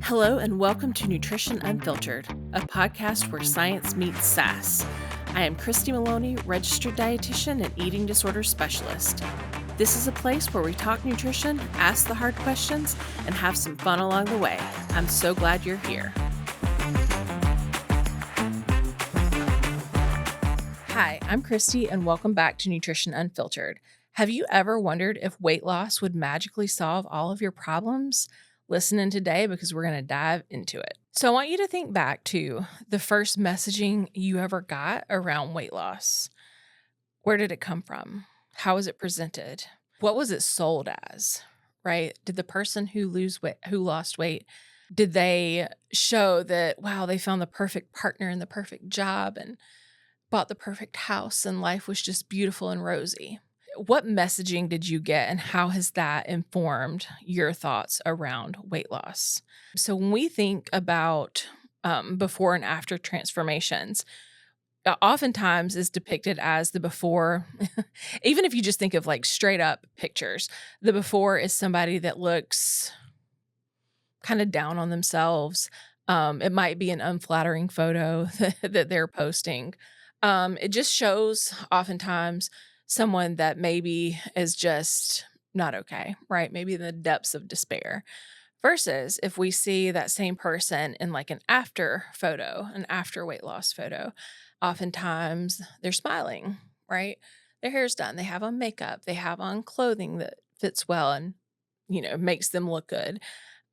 Hello, and welcome to Nutrition Unfiltered, a podcast where science meets sass. I am Christy Maloney, registered dietitian and eating disorder specialist. This is a place where we talk nutrition, ask the hard questions, and have some fun along the way. I'm so glad you're here. Hi, I'm Christy, and welcome back to Nutrition Unfiltered. Have you ever wondered if weight loss would magically solve all of your problems? Listen in today because we're going to dive into it. So I want you to think back to the first messaging you ever got around weight loss. Where did it come from? How was it presented? What was it sold as? Right? Did the person who lost weight, did they show that, wow, they found the perfect partner and the perfect job and bought the perfect house and life was just beautiful and rosy? What messaging did you get, and how has that informed your thoughts around weight loss? So when we think about before and after transformations, oftentimes is depicted as the before. Even if you just think of like straight up pictures, the before is somebody that looks kind of down on themselves. It might be an unflattering photo that they're posting. It just shows oftentimes someone that maybe is just not okay, right? Maybe in the depths of despair. Versus if we see that same person in like an after photo, an after weight loss photo, oftentimes they're smiling, right? Their hair's done. They have on makeup. They have on clothing that fits well and, makes them look good.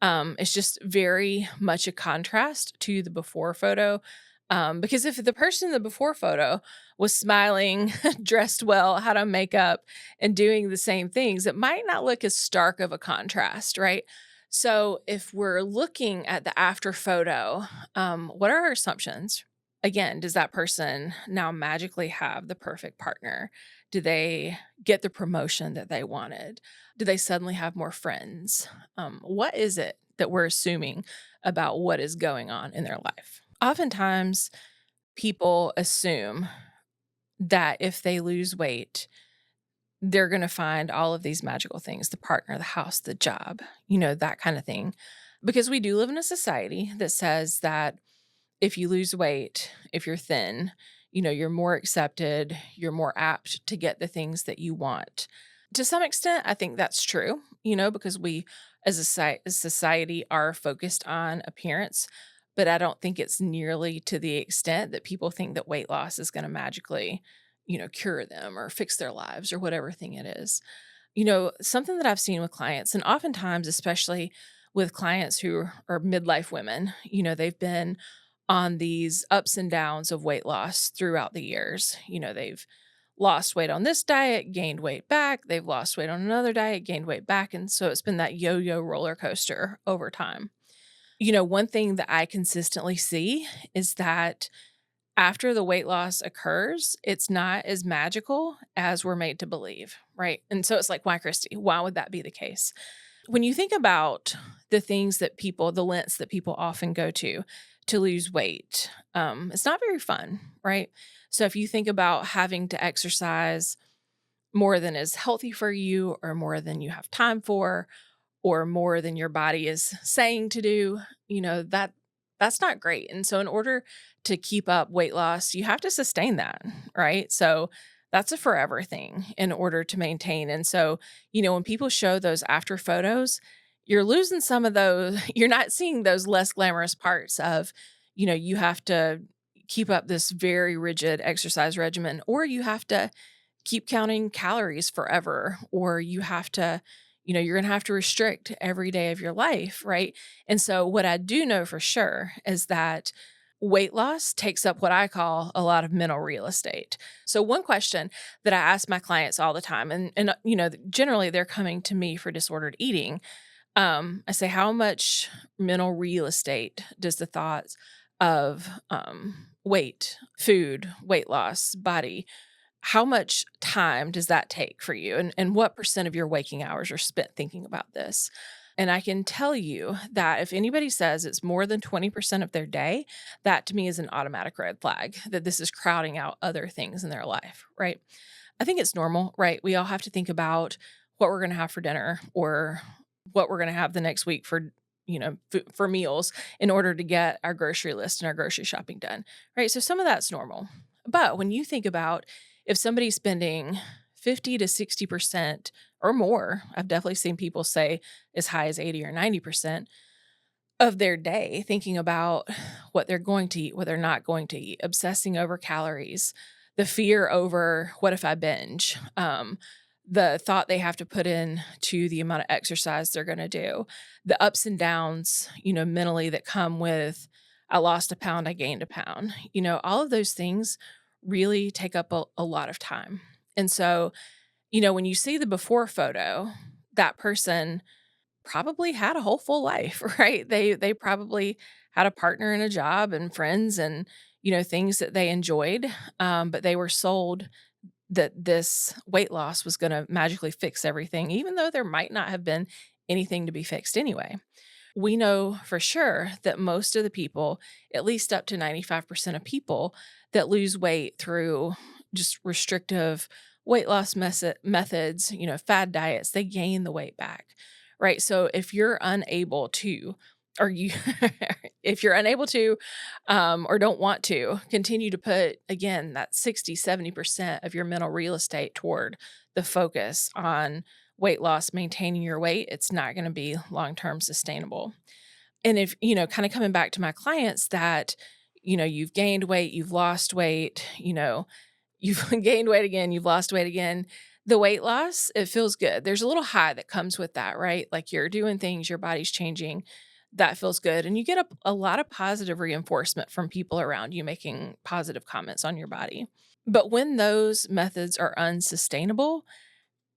It's just very much a contrast to the before photo. Because if the person in the before photo was smiling, dressed well, had on makeup, and doing the same things, it might not look as stark of a contrast, right? So if we're looking at the after photo, what are our assumptions? Again, does that person now magically have the perfect partner? Do they get the promotion that they wanted? Do they suddenly have more friends? What is it that we're assuming about what is going on in their life? Oftentimes, people assume that if they lose weight, they're going to find all of these magical things, the partner, the house, the job, that kind of thing. Because we do live in a society that says that if you lose weight, if you're thin, you're more accepted, you're more apt to get the things that you want. To some extent, I think that's true, because we as a society are focused on appearance, but I don't think it's nearly to the extent that people think that weight loss is going to magically, cure them or fix their lives or whatever thing it is. Something that I've seen with clients, and oftentimes, especially with clients who are midlife women, they've been on these ups and downs of weight loss throughout the years. They've lost weight on this diet, gained weight back. They've lost weight on another diet, gained weight back. And so it's been that yo yo roller coaster over time. One thing that I consistently see is that after the weight loss occurs, it's not as magical as we're made to believe, right? And so it's like, why, Christy? Why would that be the case? When you think about the lengths that people often go to lose weight, it's not very fun, right? So if you think about having to exercise more than is healthy for you, or more than you have time for, or more than your body is saying to do, that's not great. And so in order to keep up weight loss, you have to sustain that, right? So that's a forever thing in order to maintain. And so, when people show those after photos, you're losing some of those, you're not seeing those less glamorous parts of, you have to keep up this very rigid exercise regimen, or you have to keep counting calories forever, or you have to, you're going to have to restrict every day of your life, right? And so what I do know for sure is that weight loss takes up what I call a lot of mental real estate. So one question that I ask my clients all the time, and generally they're coming to me for disordered eating. I say, how much mental real estate does the thoughts of weight, food, weight loss, body, how much time does that take for you? And what percent of your waking hours are spent thinking about this? And I can tell you that if anybody says it's more than 20% of their day, that to me is an automatic red flag that this is crowding out other things in their life, right? I think it's normal, right? We all have to think about what we're going to have for dinner, or what we're going to have the next week for for meals in order to get our grocery list and our grocery shopping done, right? So some of that's normal. But when you think about if somebody's spending 50 to 60% or more, I've definitely seen people say as high as 80 or 90% of their day thinking about what they're going to eat, what they're not going to eat, obsessing over calories, the fear over what if I binge, the thought they have to put in to the amount of exercise they're going to do, the ups and downs, mentally that come with I lost a pound, I gained a pound, all of those things really take up a lot of time. And so, when you see the before photo, that person probably had a whole full life, right? They probably had a partner and a job and friends and, things that they enjoyed, but they were sold that this weight loss was gonna magically fix everything, even though there might not have been anything to be fixed anyway. We know for sure that most of the people, at least up to 95% of people that lose weight through just restrictive weight loss methods, fad diets, they gain the weight back, right? So if you're unable to, or you, if you're unable to, or don't want to continue to put, again, that 60, 70% of your mental real estate toward the focus on weight loss, maintaining your weight, it's not going to be long term sustainable. And if, kind of coming back to my clients that, you've gained weight, you've lost weight, you've gained weight again, you've lost weight again. The weight loss, it feels good. There's a little high that comes with that, right? Like you're doing things, your body's changing. That feels good. And you get a lot of positive reinforcement from people around you making positive comments on your body. But when those methods are unsustainable,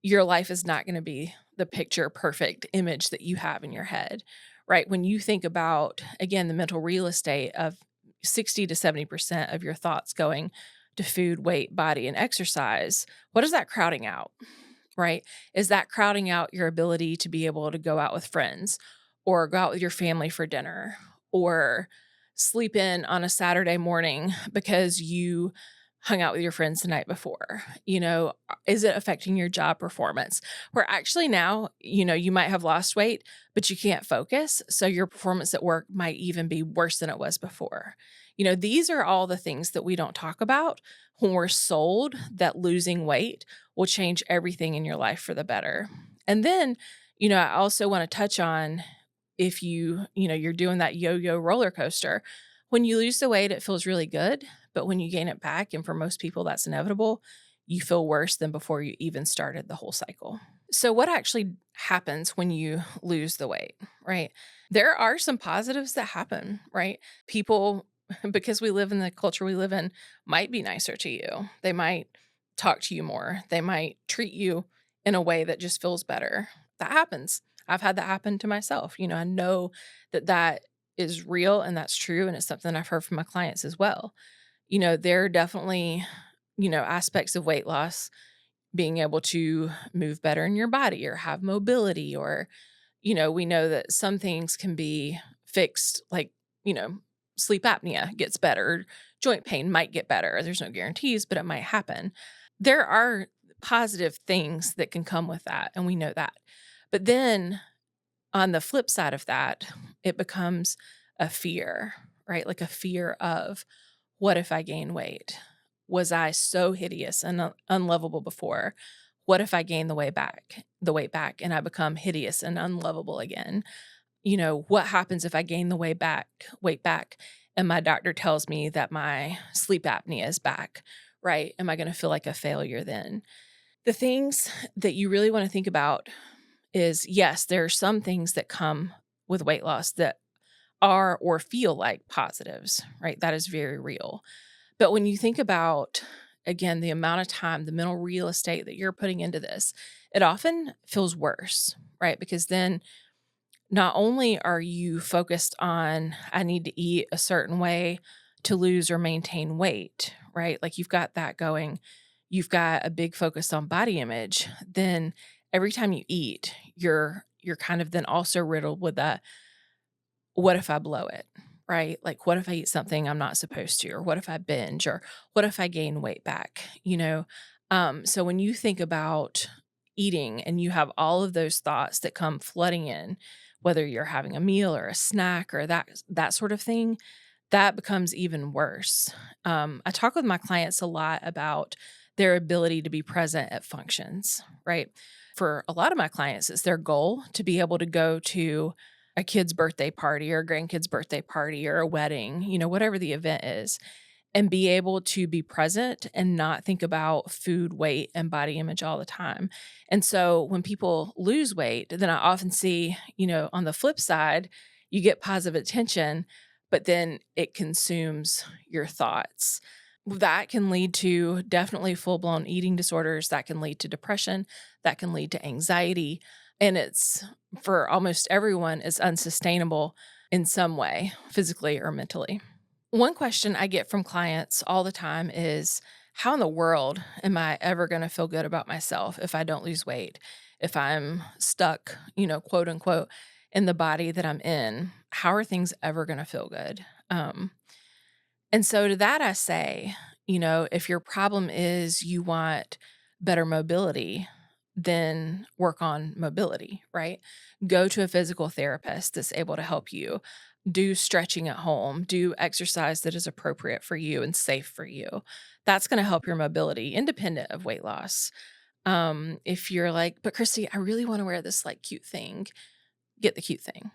your life is not going to be the picture perfect image that you have in your head, right? When you think about, again, the mental real estate of 60 to 70% of your thoughts going to food, weight, body, and exercise, what is that crowding out, right? Is that crowding out your ability to be able to go out with friends or go out with your family for dinner or sleep in on a Saturday morning because you hung out with your friends the night before? Is it affecting your job performance? Where actually now, you might have lost weight, but you can't focus. So your performance at work might even be worse than it was before. These are all the things that we don't talk about when we're sold that losing weight will change everything in your life for the better. And then, I also want to touch on if you're doing that yo-yo roller coaster. When you lose the weight, it feels really good. But when you gain it back, and for most people that's inevitable, you feel worse than before you even started the whole cycle. So what actually happens when you lose the weight, right? There are some positives that happen, right? People, because we live in the culture we live in, might be nicer to you. They might talk to you more. They might treat you in a way that just feels better. That happens. I've had that happen to myself. I know that is real and that's true. And it's something I've heard from my clients as well. There are definitely, aspects of weight loss, being able to move better in your body or have mobility, or, we know that some things can be fixed, like, sleep apnea gets better, joint pain might get better. There's no guarantees, but it might happen. There are positive things that can come with that, and we know that. But then on the flip side of that, it becomes a fear, right? Like a fear of, what if I gain weight? Was I so hideous and unlovable before? What if I gain the weight back and I become hideous and unlovable again? What happens if I gain the weight back and my doctor tells me that my sleep apnea is back, right? Am I going to feel like a failure then? The things that you really want to think about is, yes, there are some things that come with weight loss that are or feel like positives, right? That is very real. But when you think about, again, the amount of time, the mental real estate that you're putting into this, it often feels worse, right? Because then not only are you focused on, I need to eat a certain way to lose or maintain weight, right? Like you've got that going, you've got a big focus on body image. Then every time you eat, you're kind of then also riddled with that, what if I blow it? Right? Like, what if I eat something I'm not supposed to? Or what if I binge? Or what if I gain weight back? So when you think about eating and you have all of those thoughts that come flooding in, whether you're having a meal or a snack or that sort of thing, that becomes even worse. I talk with my clients a lot about their ability to be present at functions, right? For a lot of my clients, it's their goal to be able to go to a kid's birthday party or a grandkid's birthday party or a wedding, whatever the event is, and be able to be present and not think about food, weight, and body image all the time. And so when people lose weight, then I often see, on the flip side, you get positive attention, but then it consumes your thoughts. That can lead to definitely full blown eating disorders. That can lead to depression. That can lead to anxiety. And it's for almost everyone, it's unsustainable in some way, physically or mentally. One question I get from clients all the time is, how in the world am I ever going to feel good about myself if I don't lose weight? If I'm stuck, quote unquote, in the body that I'm in, how are things ever going to feel good? And so to that, I say, if your problem is you want better mobility, then work on mobility, right? Go to a physical therapist that's able to help you. Do stretching at home, do exercise that is appropriate for you and safe for you. That's going to help your mobility independent of weight loss. If you're like, but Christy, I really want to wear this like cute thing, get the cute thing,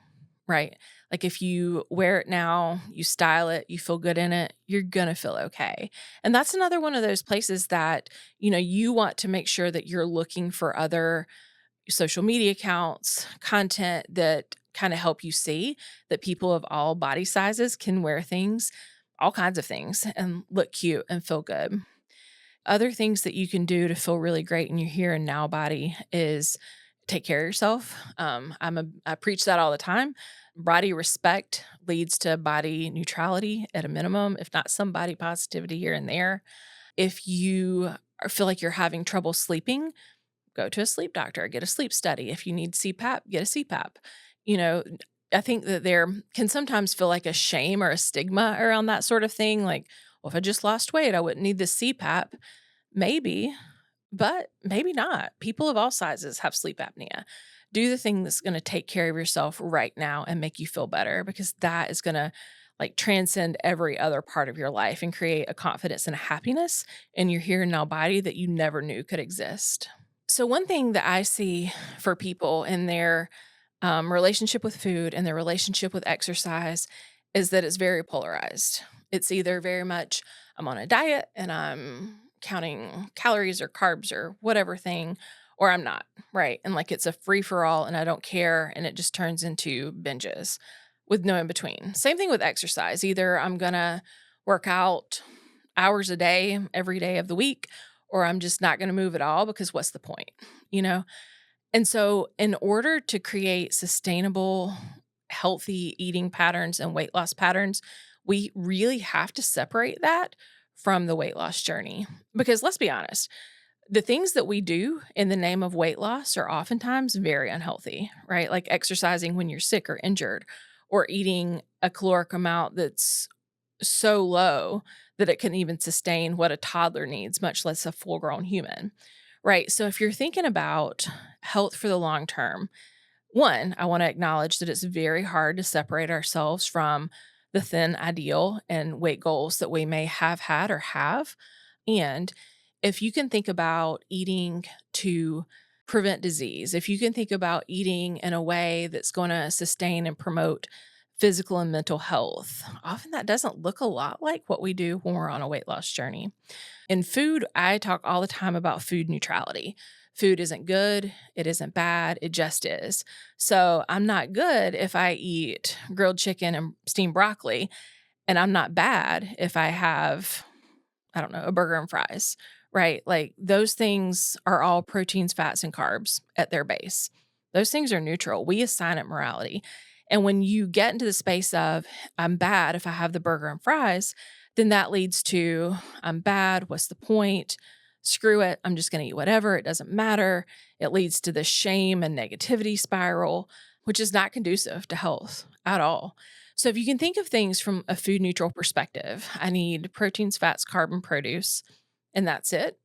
right? Like if you wear it now, you style it, you feel good in it, you're going to feel okay. And that's another one of those places that, you want to make sure that you're looking for other social media accounts, content that kind of help you see that people of all body sizes can wear things, all kinds of things, and look cute and feel good. Other things that you can do to feel really great in your here and now body is take care of yourself. I preach that all the time. Body respect leads to body neutrality at a minimum, if not some body positivity here and there. If you feel like you're having trouble sleeping, go to a sleep doctor, get a sleep study. If you need CPAP, get a CPAP. You know, I think that there can sometimes feel like a shame or a stigma around that sort of thing. Like, well, if I just lost weight, I wouldn't need this CPAP. Maybe, but maybe not. People of all sizes have sleep apnea. Do the thing that's going to take care of yourself right now and make you feel better, because that is going to like transcend every other part of your life and create a confidence and a happiness in your here and now body that you never knew could exist. So, one thing that I see for people in their relationship with food and their relationship with exercise is that it's very polarized. It's either very much, I'm on a diet and I'm counting calories or carbs or whatever thing, or I'm not, right? And like it's a free for all and I don't care. And it just turns into binges with no in between. Same thing with exercise. Either I'm going to work out hours a day, every day of the week, or I'm just not going to move at all, because what's the point, you know? And so, in order to create sustainable, healthy eating patterns and weight loss patterns, we really have to separate that from the weight loss journey. Because let's be honest, the things that we do in the name of weight loss are oftentimes very unhealthy, right? Like exercising when you're sick or injured, or eating a caloric amount that's so low that it can even sustain what a toddler needs, much less a full grown human. Right. So if you're thinking about health for the long term, one, I want to acknowledge that it's very hard to separate ourselves from the thin ideal and weight goals that we may have had or have. And if you can think about eating to prevent disease, if you can think about eating in a way that's going to sustain and promote physical and mental health, often that doesn't look a lot like what we do when we're on a weight loss journey. In food, I talk all the time about food neutrality. Food isn't good, it isn't bad, it just is. So I'm not good if I eat grilled chicken and steamed broccoli, and I'm not bad if I have, I don't know, a burger and fries, right? Like those things are all proteins, fats, and carbs at their base. Those things are neutral. We assign it morality. And when you get into the space of, I'm bad if I have the burger and fries, then that leads to, I'm bad. What's the point? Screw it. I'm just going to eat whatever. It doesn't matter. It leads to this shame and negativity spiral, which is not conducive to health at all. So if you can think of things from a food neutral perspective, I need proteins, fats, carb, and produce, and that's it.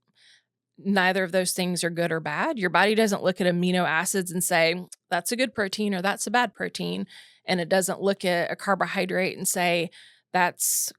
neither of those things are good or bad. Your body doesn't look at amino acids and say, that's a good protein or that's a bad protein. And it doesn't look at a carbohydrate and say, that's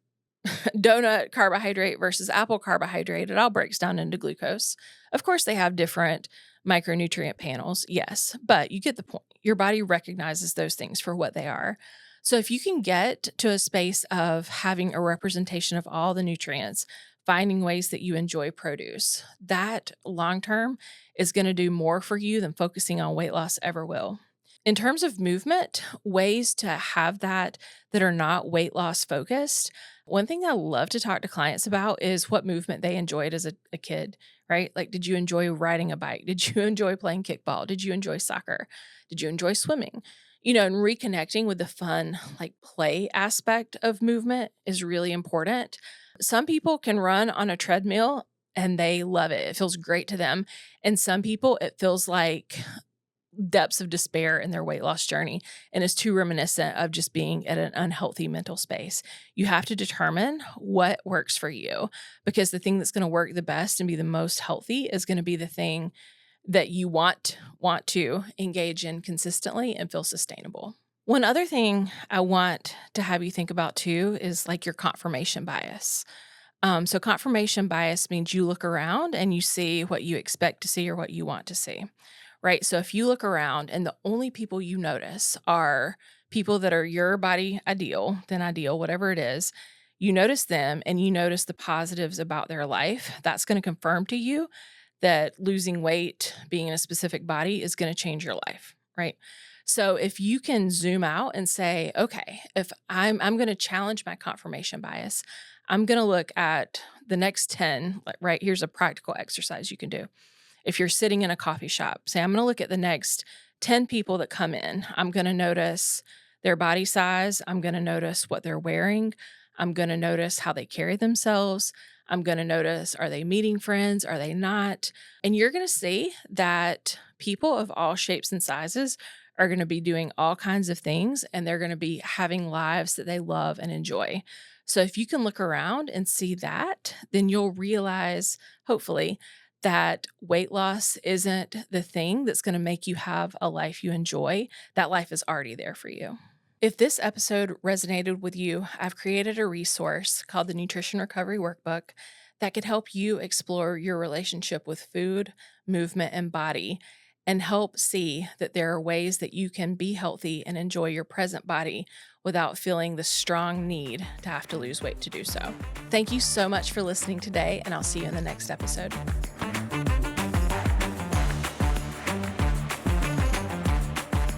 donut carbohydrate versus apple carbohydrate. It all breaks down into glucose. Of course, they have different micronutrient panels, yes, but you get the point. Your body recognizes those things for what they are. So if you can get to a space of having a representation of all the nutrients, finding ways that you enjoy produce, that long term is going to do more for you than focusing on weight loss ever will. In terms of movement, ways to have that are not weight loss focused. One thing I love to talk to clients about is what movement they enjoyed as a kid, right? Like, did you enjoy riding a bike? Did you enjoy playing kickball? Did you enjoy soccer? Did you enjoy swimming? And reconnecting with the fun, like play aspect of movement is really important. Some people can run on a treadmill and they love it. It feels great to them. And some people, it feels like depths of despair in their weight loss journey and is too reminiscent of just being at an unhealthy mental space. You have to determine what works for you, because the thing that's going to work the best and be the most healthy is going to be the thing that you want to engage in consistently and feel sustainable. One other thing I want to have you think about too is like your confirmation bias. So confirmation bias means you look around and you see what you expect to see or what you want to see. Right. So if you look around and the only people you notice are people that are your body ideal, whatever it is, you notice them and you notice the positives about their life, that's going to confirm to you that losing weight, being in a specific body is going to change your life. Right. So if you can zoom out and say, okay, if I'm going to challenge my confirmation bias, I'm going to look at the next 10, right? Here's a practical exercise you can do. If you're sitting in a coffee shop, say, I'm going to look at the next 10 people that come in. I'm going to notice their body size. I'm going to notice what they're wearing. I'm going to notice how they carry themselves. I'm going to notice, are they meeting friends? Are they not? And you're going to see that people of all shapes and sizes are going to be doing all kinds of things, and they're going to be having lives that they love and enjoy. So if you can look around and see that, then you'll realize, hopefully, that weight loss isn't the thing that's going to make you have a life you enjoy. That life is already there for you. If this episode resonated with you, I've created a resource called the Nutrition Recovery Workbook that could help you explore your relationship with food, movement, and body, and help see that there are ways that you can be healthy and enjoy your present body without feeling the strong need to have to lose weight to do so. Thank you so much for listening today, and I'll see you in the next episode.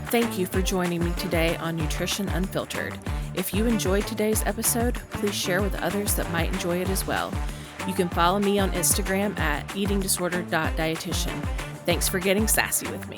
Thank you for joining me today on Nutrition Unfiltered. If you enjoyed today's episode, please share with others that might enjoy it as well. You can follow me on Instagram at eatingdisorder.dietitian. Thanks for getting sassy with me.